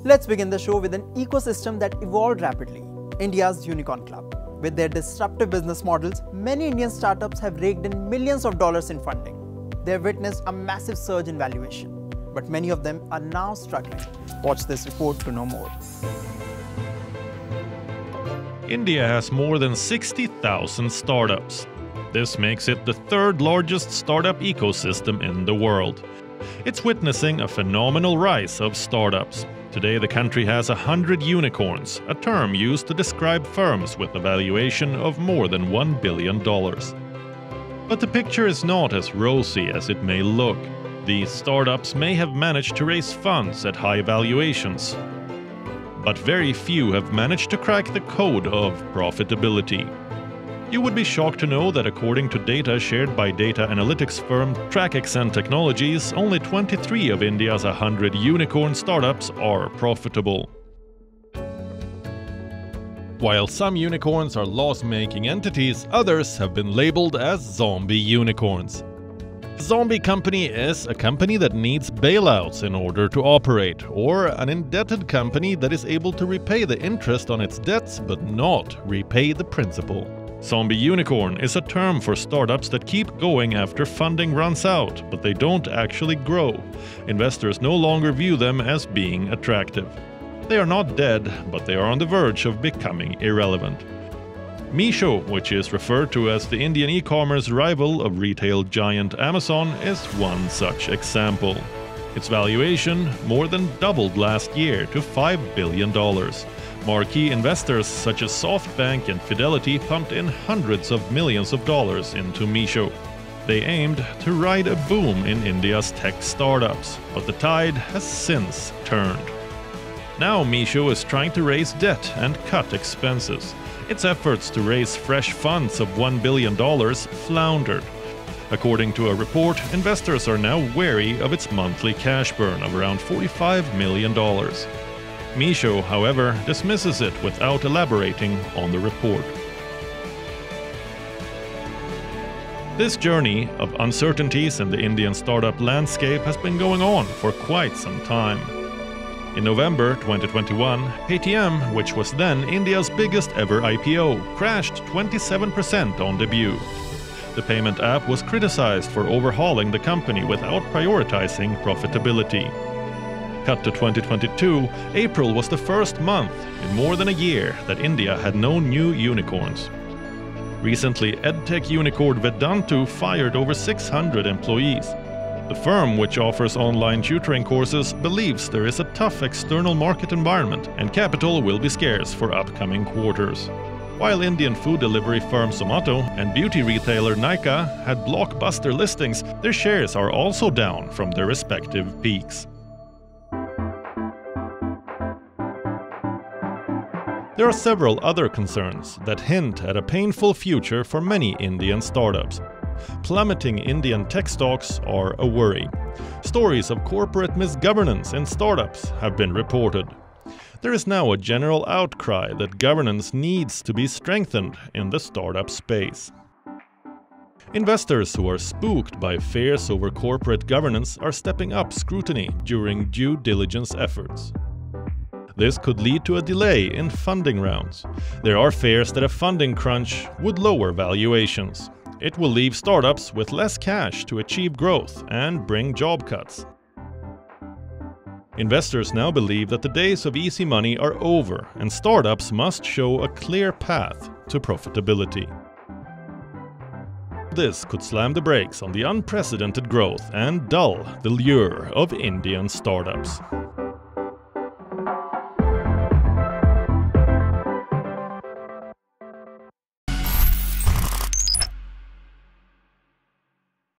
Let's begin the show with an ecosystem that evolved rapidly, India's Unicorn Club. With their disruptive business models, many Indian startups have raked in millions of dollars in funding. They have witnessed a massive surge in valuation, but many of them are now struggling. Watch this report to know more. India has more than 60,000 startups. This makes it the third largest startup ecosystem in the world. It's witnessing a phenomenal rise of startups. Today the country has 100 unicorns, a term used to describe firms with a valuation of more than $1 billion. But the picture is not as rosy as it may look. These startups may have managed to raise funds at high valuations, but very few have managed to crack the code of profitability. You would be shocked to know that according to data shared by data analytics firm TrackXN Technologies, only 23 of India's 100 unicorn startups are profitable. While some unicorns are loss-making entities, others have been labeled as zombie unicorns. Zombie company is a company that needs bailouts in order to operate, or an indebted company that is able to repay the interest on its debts but not repay the principal. Zombie unicorn is a term for startups that keep going after funding runs out, but they don't actually grow. Investors no longer view them as being attractive. They are not dead, but they are on the verge of becoming irrelevant. Misho, which is referred to as the Indian e-commerce rival of retail giant Amazon, is one such example. Its valuation more than doubled last year to $5 billion. Marquee investors such as SoftBank and Fidelity pumped in hundreds of millions of dollars into Misho. They aimed to ride a boom in India's tech startups, but the tide has since turned. Now Misho is trying to raise debt and cut expenses. Its efforts to raise fresh funds of $1 billion floundered. According to a report, investors are now wary of its monthly cash burn of around $45 million. Misho, however, dismisses it without elaborating on the report. This journey of uncertainties in the Indian startup landscape has been going on for quite some time. In November 2021, Paytm, which was then India's biggest ever IPO, crashed 27% on debut. The payment app was criticized for overhauling the company without prioritizing profitability. Cut to 2022, April was the first month in more than a year that India had no new unicorns. Recently, edtech unicorn Vedantu fired over 600 employees. The firm, which offers online tutoring courses, believes there is a tough external market environment and capital will be scarce for upcoming quarters. While Indian food delivery firm Zomato and beauty retailer Nykaa had blockbuster listings, their shares are also down from their respective peaks. There are several other concerns that hint at a painful future for many Indian startups. Plummeting Indian tech stocks are a worry. Stories of corporate misgovernance in startups have been reported. There is now a general outcry that governance needs to be strengthened in the startup space. Investors who are spooked by fears over corporate governance are stepping up scrutiny during due diligence efforts. This could lead to a delay in funding rounds. There are fears that a funding crunch would lower valuations. It will leave startups with less cash to achieve growth and bring job cuts. Investors now believe that the days of easy money are over and startups must show a clear path to profitability. This could slam the brakes on the unprecedented growth and dull the lure of Indian startups.